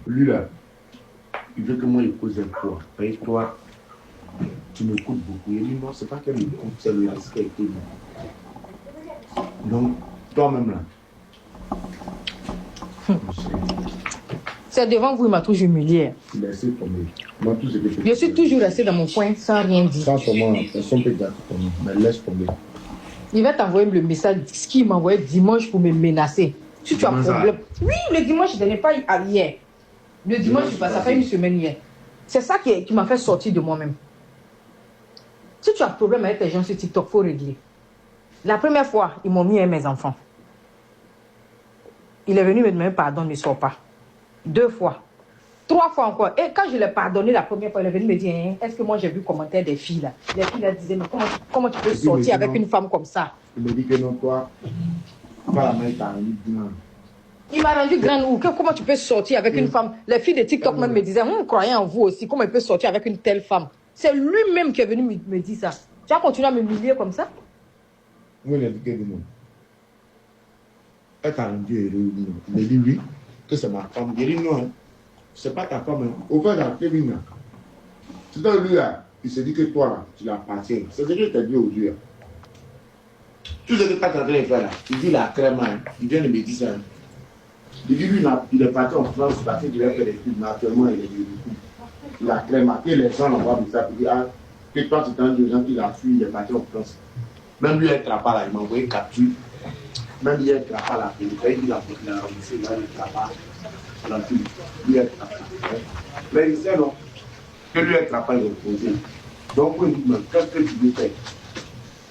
[SPEAKER 3] lui là, il veut que moi il cause avec toi. Et toi, tu me coûtes beaucoup. Il dit non, c'est pas qu'elle me coûte, c'est le respect. Donc, toi-même là.
[SPEAKER 2] C'est devant vous, il m'a toujours humilié.
[SPEAKER 3] Laissez tomber. Moi, tout ce que
[SPEAKER 2] je suis toujours resté dans mon coin sans rien dire.
[SPEAKER 3] Sans seulement, personne peut dire tomber, mais laisse tomber.
[SPEAKER 2] Il va t'envoyer le message, ce qu'il m'a envoyé dimanche pour me menacer. Si tu as un problème. Oui, le dimanche, ce n'est pas hier. Le dimanche, ça fait une semaine hier. C'est ça qui m'a fait sortir de moi-même. Si tu as un problème avec les gens sur TikTok, il faut régler. La première fois, ils m'ont mis à mes enfants. Il est venu me demander pardon, ne sors pas. 2 fois. 3 fois encore. Et quand je l'ai pardonné la première fois, il est venu me dire, hein, est-ce que moi j'ai vu commentaire des filles là? Les filles là disaient, mais comment tu peux sortir avec une femme comme ça?
[SPEAKER 3] Il me dit que non, toi, pas la main, t'as rendu grand.
[SPEAKER 2] Il m'a rendu grande ou comment tu peux sortir avec une femme? Les filles de TikTok même me disaient, on croyait en vous aussi, comment il peut sortir avec une telle femme? C'est lui-même qui est venu me dire ça. Tu vas continuer à m'humilier comme ça?
[SPEAKER 3] Oui, il a dit que non. Elle t'a rendu heureux, non. Il me dit oui, que c'est ma femme. Il dit non, c'est pas ta femme. Au fait, dans Kevin, c'est dans lui là, il se dit que toi là, tu l'appartiens. C'est ce que je t'ai dit aujourd'hui. Tout ce que tu as en train de faire là, il dit la crème, il vient de me dire ça. Il dit lui, il est parti en France parce qu'il a fait des films, actuellement il est du coup. Il a crème, que les gens n'ont pas vu ça. Il dit, ah, que toi tu t'en dis aux gens qui l'a fui, il est parti en France. Même lui, il est là, il m'a envoyé capture. Même lui, il est là, il a remboursé, il est là, lui est là. Mais il sait non, que lui est là, il est posé. Donc, il dit, mais qu'est-ce que tu veux faire?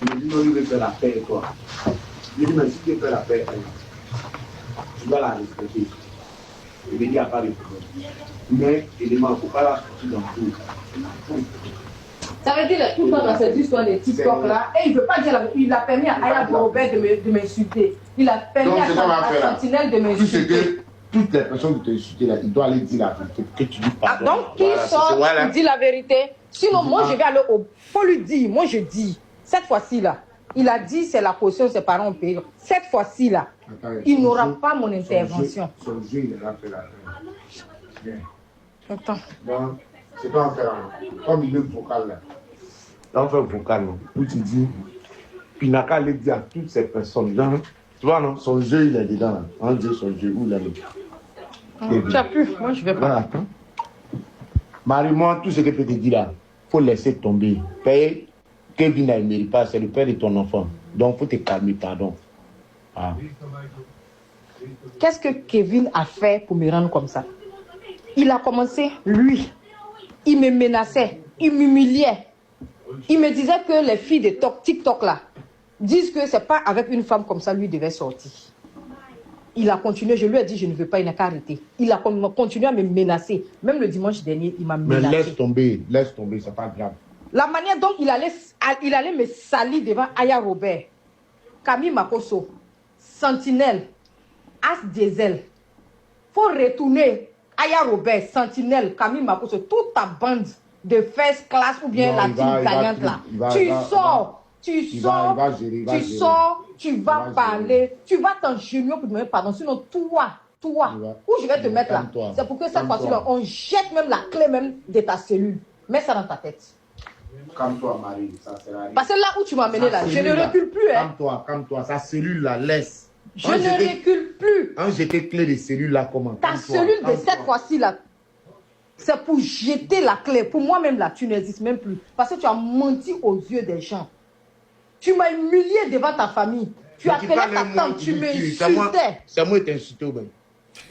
[SPEAKER 3] Il me dit, non, il veut faire la paix et toi. Il dit, mais si tu veux faire la paix, tu dois la respecter. Il me dit, il n'y a pas de problème. Mais il ne faut pas la sortir dans tout.
[SPEAKER 2] Ça veut dire tout le temps dans cette histoire de TikTok là, et il ne veut pas dire la vérité. Il a permis à Aya Robert de m'insulter. Il a permis à Sentinelle de m'insulter.
[SPEAKER 3] Toutes les personnes qui t'ont insulté là, il doit aller dire la vérité. Que tu dis pardon.
[SPEAKER 2] Donc qui sort, il dit la vérité. Sinon, moi je vais aller au. Faut lui dire, moi je dis, cette fois-ci là, il a dit c'est la caution, ses parents ont payé. Cette fois-ci là, il n'aura pas mon intervention.
[SPEAKER 3] Son jeu, il est là, fait la Bien.
[SPEAKER 2] Attends.
[SPEAKER 3] Donc, c'est pas en faire comme il est vocal là. Là, on fait vocal, où tu dis, il n'a qu'à le dire à toutes ces personnes là. Tu vois, non, son jeu, il est dedans là. On dit son jeu, où il est.
[SPEAKER 2] Tu as pu, moi je vais pas.
[SPEAKER 3] Attends. Marie-moi, tout ce que peut te dire là, il faut laisser tomber. Payer, Kevin ne mérite pas, c'est le père de ton enfant. Donc, il faut te calmer, pardon. Ah.
[SPEAKER 2] Qu'est-ce que Kevin a fait pour me rendre comme ça? Il a commencé, lui, il me menaçait, il m'humiliait. Il me disait que les filles de TikTok là disent que c'est pas avec une femme comme ça lui devait sortir. Il a continué, je lui ai dit je ne veux pas, il n'a qu'à arrêter. Il a continué à me menacer. Même le dimanche dernier, il m'a menacé.
[SPEAKER 3] Mais laisse tomber, c'est pas grave.
[SPEAKER 2] La manière dont il allait me salir devant Aya Robert, Camille Makoso, Sentinelle, As Diesel. Faut retourner
[SPEAKER 4] Aya Robert, Sentinelle, Camille Makoso, toute ta bande de first class ou bien la team gagnante là. Tu sors, tu vas parler, tu vas t'engenouiller pour demander pardon. Sinon, toi, où je vais te mettre là, c'est pour que cette fois-ci, on jette même la clé même de ta cellule. Mets ça dans ta tête.
[SPEAKER 3] Calme-toi, Marie, ça sert à rien.
[SPEAKER 4] Parce que là où tu m'as amené là, je ne recule plus. Hein.
[SPEAKER 3] Calme-toi, sa cellule là, laisse.
[SPEAKER 4] Je ne recule plus.
[SPEAKER 3] Un jeté clé de cellule là, comment?
[SPEAKER 4] Ta cellule de cette fois-ci là, c'est pour jeter la clé. Pour moi-même là, tu n'existes même plus. Parce que tu as menti aux yeux des gens. Tu m'as humilié devant ta famille. Tu as appelé ta tante, tu m'insultais.
[SPEAKER 3] C'est moi qui t'ai insulté.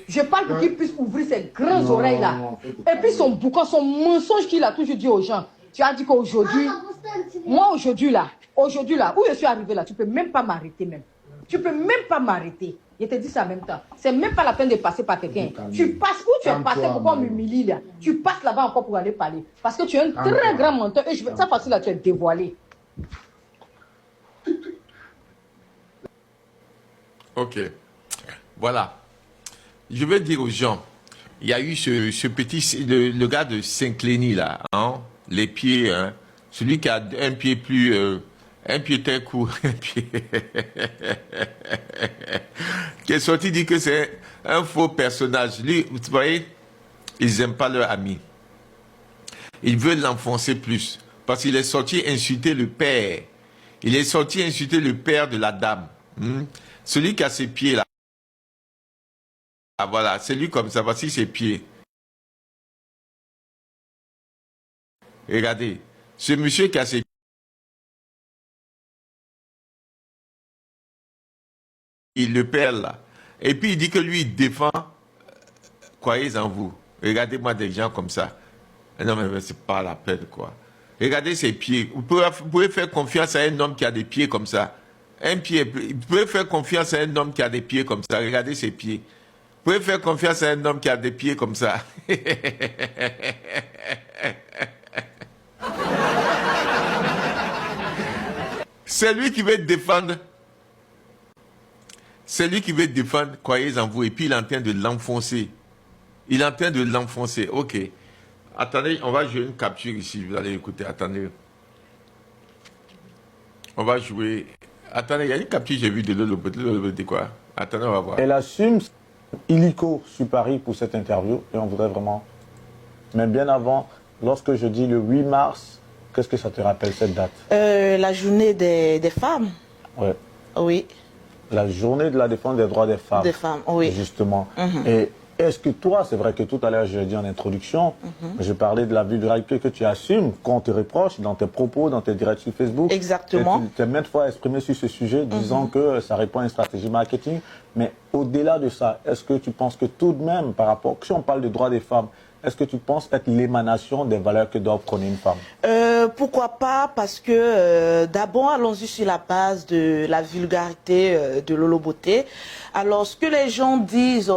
[SPEAKER 4] Je parle pour qu'il puisse ouvrir ses grandes oreilles là. Et puis son boucan, son mensonge qu'il a toujours dit aux gens. Tu as dit qu'aujourd'hui, moi aujourd'hui là, où je suis arrivé là, tu peux même pas m'arrêter même. Tu peux même pas m'arrêter. Je te dis ça en même temps. C'est même pas la peine de passer par quelqu'un. Tu passes où tu es passé pour qu'on m'humilie là. Tu passes là-bas encore pour aller parler. Parce que tu es un très grand menteur. Et ça facile là, tu es dévoilé.
[SPEAKER 1] Ok. Voilà. Je vais dire aux gens, il y a eu ce petit, le gars de Saint-Clény là, hein, les pieds, hein, celui qui a un pied plus, un pied très court, un pied, qui est sorti dire que c'est un faux personnage. Lui, vous voyez, ils n'aiment pas leur ami. Ils veulent l'enfoncer plus, parce qu'il est sorti insulter le père. Il est sorti insulter le père de la dame. Celui qui a ses pieds là. Ah, voilà, c'est lui comme ça, voici ses pieds. Regardez, ce monsieur qui a ses pieds, il le perd là. Et puis il dit que lui, il défend, croyez en vous. Regardez-moi des gens comme ça. Non mais c'est pas la peine quoi. Regardez ses pieds. Vous pouvez faire confiance à un homme qui a des pieds comme ça. Un pied, vous pouvez faire confiance à un homme qui a des pieds comme ça. Regardez ses pieds. Vous pouvez faire confiance à un homme qui a des pieds comme ça. C'est lui qui veut défendre. C'est lui qui veut défendre, croyez en vous. Et puis il est en train de l'enfoncer. Il est en train de l'enfoncer. Ok. Attendez, on va jouer une capture ici. Vous allez écouter. Attendez. On va jouer. Attendez, il y a une capture que j'ai vue de Loloboté quoi. Attendez, on va voir.
[SPEAKER 5] Elle assume illico sur Paris pour cette interview et on voudrait vraiment. Mais bien avant, lorsque je dis le 8 mars, qu'est-ce que ça te rappelle cette date?
[SPEAKER 2] La journée des femmes.
[SPEAKER 5] Ouais.
[SPEAKER 2] Oui.
[SPEAKER 5] La journée de la défense des droits des femmes.
[SPEAKER 2] Des femmes, oui.
[SPEAKER 5] Justement. Et est-ce que toi, c'est vrai que tout à l'heure, je l'ai dit en introduction, je parlais de la vulgarité que tu assumes, qu'on te reproche dans tes propos, dans tes directs sur Facebook.
[SPEAKER 2] Exactement.
[SPEAKER 5] Et tu t'es maintes fois exprimé sur ce sujet, disant que ça répond à une stratégie marketing. Mais au-delà de ça, est-ce que tu penses que tout de même, par rapport, si on parle de droits des femmes, est-ce que tu penses être l'émanation des valeurs que doit prôner une femme?
[SPEAKER 2] Pourquoi pas? Parce que d'abord, allons-y sur la base de la vulgarité de Loloboté. Alors, ce que les gens disent...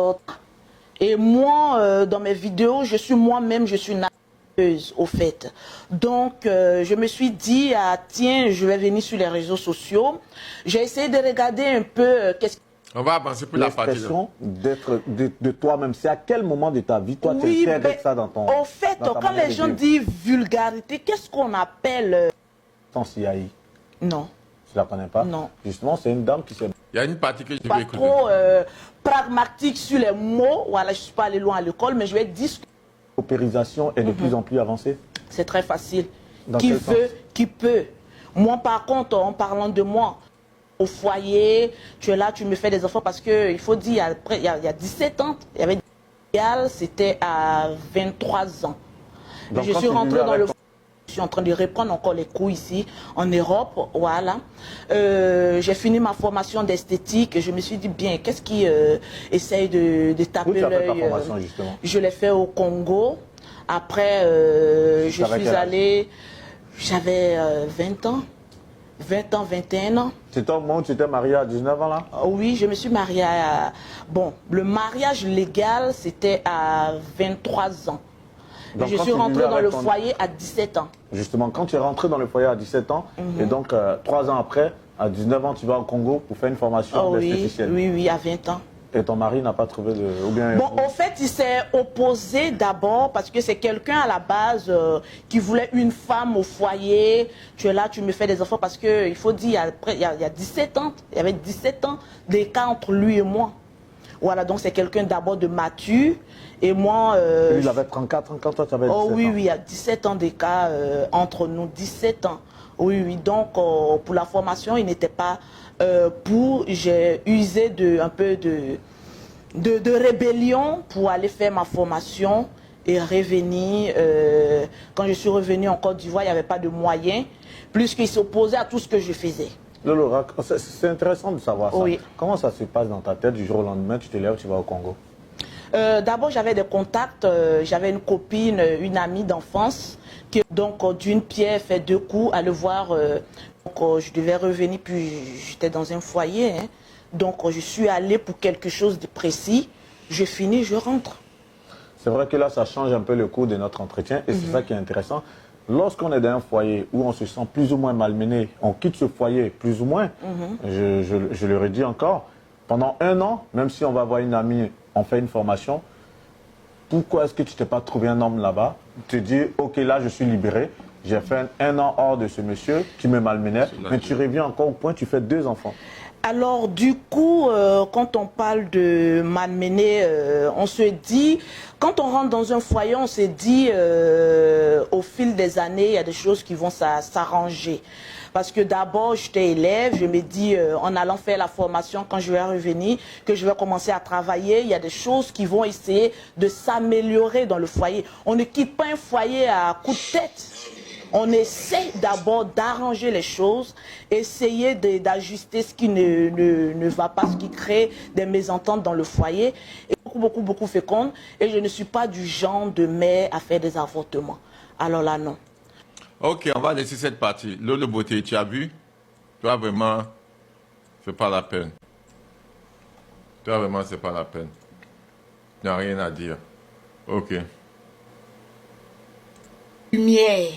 [SPEAKER 2] Et moi, dans mes vidéos, je suis moi-même, je suis narrateuse, au fait. Donc, je me suis dit, ah, tiens, je vais venir sur les réseaux sociaux. J'ai essayé de regarder un peu qu'est-ce
[SPEAKER 1] On va avancer pour la partie.
[SPEAKER 5] L'expression d'être de toi-même. C'est à quel moment de ta vie, toi,
[SPEAKER 2] oui,
[SPEAKER 5] tu es avec ça dans ton...
[SPEAKER 2] Au fait, quand les gens disent vulgarité, qu'est-ce qu'on appelle...
[SPEAKER 5] Sans CIAI.
[SPEAKER 2] Non.
[SPEAKER 5] Tu la connais pas?
[SPEAKER 2] Non.
[SPEAKER 5] Justement, c'est une dame qui s'est...
[SPEAKER 1] Il y a une partie que je vais
[SPEAKER 2] Pas
[SPEAKER 1] écouter.
[SPEAKER 2] trop pragmatique sur les mots. Voilà, je ne suis pas allé loin à l'école, mais je vais discuter.
[SPEAKER 5] L'opérisation est de plus en plus avancée.
[SPEAKER 2] C'est très facile.
[SPEAKER 5] Dans
[SPEAKER 2] Qui
[SPEAKER 5] quel
[SPEAKER 2] veut,
[SPEAKER 5] sens?
[SPEAKER 2] qui peut. Moi, par contre, en parlant de moi, au foyer, tu es là, tu me fais des enfants parce qu'il faut dire, après, il y a 17 ans, il y avait c'était à 23 ans.
[SPEAKER 5] Donc,
[SPEAKER 2] je
[SPEAKER 5] quand
[SPEAKER 2] suis
[SPEAKER 5] tu
[SPEAKER 2] rentrée
[SPEAKER 5] vivais
[SPEAKER 2] dans
[SPEAKER 5] avec
[SPEAKER 2] le... Je suis en train de reprendre encore les cours ici, en Europe, voilà. J'ai fini ma formation d'esthétique et je me suis dit, bien, qu'est-ce qui essaye de taper
[SPEAKER 5] Où tu as fait ta
[SPEAKER 2] l'œil
[SPEAKER 5] formation, justement?
[SPEAKER 2] Je l'ai fait au Congo. Après, je suis allée, j'avais 20 ans. 20 ans, 21 ans.
[SPEAKER 5] C'est au moment où tu étais mariée à 19 ans, là?
[SPEAKER 2] Oui, je me suis mariée à... Bon, le mariage légal, c'était à 23 ans.
[SPEAKER 5] Donc,
[SPEAKER 2] je suis rentrée dans le foyer à 17 ans.
[SPEAKER 5] Justement, quand tu es rentrée dans le foyer à 17 ans, et donc 3 ans après, à 19 ans, tu vas au Congo pour faire une formation d'esthéticienne.
[SPEAKER 2] Oui, à 20 ans.
[SPEAKER 5] Et ton mari n'a pas trouvé de... Ou bien...
[SPEAKER 6] Bon, en fait, il s'est opposé d'abord parce que c'est quelqu'un à la base qui voulait une femme au foyer. Tu es là, tu me fais des enfants parce qu'il faut dire, il y a 17 ans, il y avait 17 ans d'écart entre lui et moi. Voilà, donc c'est quelqu'un d'abord de mature. Et moi...
[SPEAKER 5] Lui, il avait 34 ans quand toi, tu avais 17 ans.
[SPEAKER 6] Oh oui, oui, il y a 17 ans d'écart entre nous, 17 ans. Oui, oui, donc pour la formation, il n'était pas pour. J'ai usé un peu de rébellion pour aller faire ma formation et revenir. Quand je suis revenue en Côte d'Ivoire, il n'y avait pas de moyens, puisqu'il s'opposait à tout ce que je faisais.
[SPEAKER 5] Lolo, c'est intéressant de savoir ça.
[SPEAKER 6] Oui.
[SPEAKER 5] Comment ça se passe dans ta tête du jour au lendemain, tu te lèves, tu vas au Congo?
[SPEAKER 6] D'abord, j'avais des contacts. J'avais une copine, une amie d'enfance, qui donc d'une pierre fait deux coups. À le voir, je devais revenir, puis j'étais dans un foyer. Hein. Donc, je suis allée pour quelque chose de précis. Je finis, je rentre.
[SPEAKER 5] C'est vrai que là, ça change un peu le cours de notre entretien et c'est ça qui est intéressant. Lorsqu'on est dans un foyer où on se sent plus ou moins malmené, on quitte ce foyer plus ou moins, je le redis encore, pendant 1 an, même si on va voir une amie, on fait une formation, pourquoi est-ce que tu t'es pas trouvé un homme là-bas, te dire, ok, là, je suis libéré, j'ai fait 1 an hors de ce monsieur qui me malmenait, mais tu reviens encore au point, tu fais 2 enfants.
[SPEAKER 6] Alors, du coup, quand on parle de malmener, on se dit, quand on rentre dans un foyer, on se dit, au fil des années, il y a des choses qui vont s'arranger. Parce que d'abord, j'étais élève, je me dis, en allant faire la formation, quand je vais revenir, que je vais commencer à travailler, il y a des choses qui vont essayer de s'améliorer dans le foyer. On ne quitte pas un foyer à coup de tête. On essaie d'abord d'arranger les choses, essayer d'ajuster ce qui ne va pas, ce qui crée des mésententes dans le foyer. Et beaucoup féconde. Et je ne suis pas du genre de mère à faire des avortements. Alors là, non.
[SPEAKER 1] Ok, on va laisser cette partie. Lolo Beauté, tu as vu? Toi, vraiment, c'est pas la peine. Toi, vraiment, c'est pas la peine. Il n'y a rien à dire. Ok.
[SPEAKER 2] Lumière.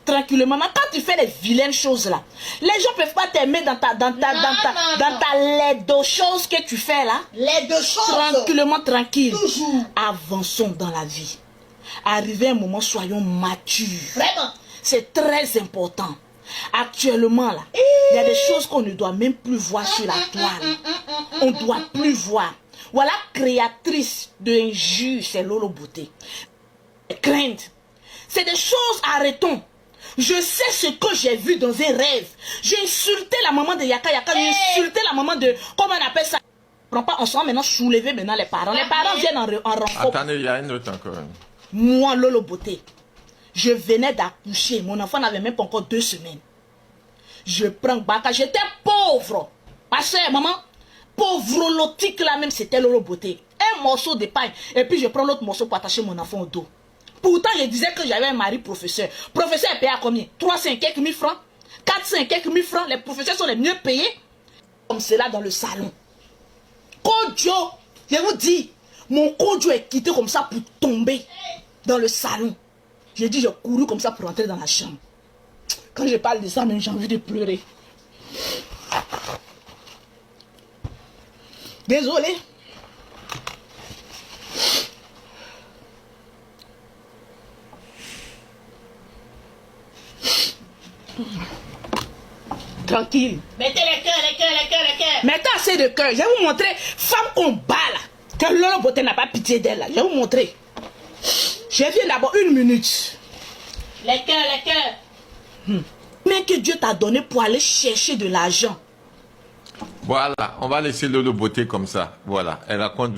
[SPEAKER 2] Tranquillement, quand tu fais les vilaines choses là, les gens peuvent pas t'aimer dans ta laide chose que tu fais là. Laide chose. Tranquillement, tranquille. Toujours. Avançons dans la vie. Arrivé un moment, soyons matures. Vraiment. C'est très important. Actuellement là, il y a des choses qu'on ne doit même plus voir sur la toile. On ne doit plus voir. Voilà, créatrice d'injures, c'est Lolo Beauté. Crainte. C'est des choses, arrêtons. Je sais ce que j'ai vu dans un rêve. J'ai insulté la maman de Yaka Yaka, j'ai insulté la maman de... Comment on appelle ça? On s'en maintenant soulever maintenant les parents. Les parents viennent en renfort.
[SPEAKER 1] Attendez, il y a une autre encore.
[SPEAKER 2] Moi, Lolo Beauté, je venais d'accoucher. Mon enfant n'avait même pas encore 2 semaines. Je prends Baka. J'étais pauvre. Ma soeur, maman, pauvre lotique là même, c'était Lolo Beauté. Un morceau de paille. Et puis je prends l'autre morceau pour attacher mon enfant au dos. Pourtant, je disais que j'avais un mari professeur. Professeur est payé à combien? 300 quelques mille francs? 400 quelques mille francs? Les professeurs sont les mieux payés. Comme cela dans le salon. Kodjo, je vous dis, mon Kodjo est quitté comme ça pour tomber dans le salon. J'ai dit, j'ai couru comme ça pour entrer dans la chambre. Quand je parle de ça, même j'ai envie de pleurer. Désolé. Tranquille. Mettez les cœurs. Mettez assez de cœur. Je vais vous montrer, femme qu'on bat là, que Lolo Beauté n'a pas pitié d'elle là. Je vais vous montrer. Je viens d'abord 1 minute. Les cœurs. Mais que Dieu t'a donné pour aller chercher de l'argent.
[SPEAKER 1] Voilà, on va laisser Lolo Beauté comme ça. Voilà, elle raconte...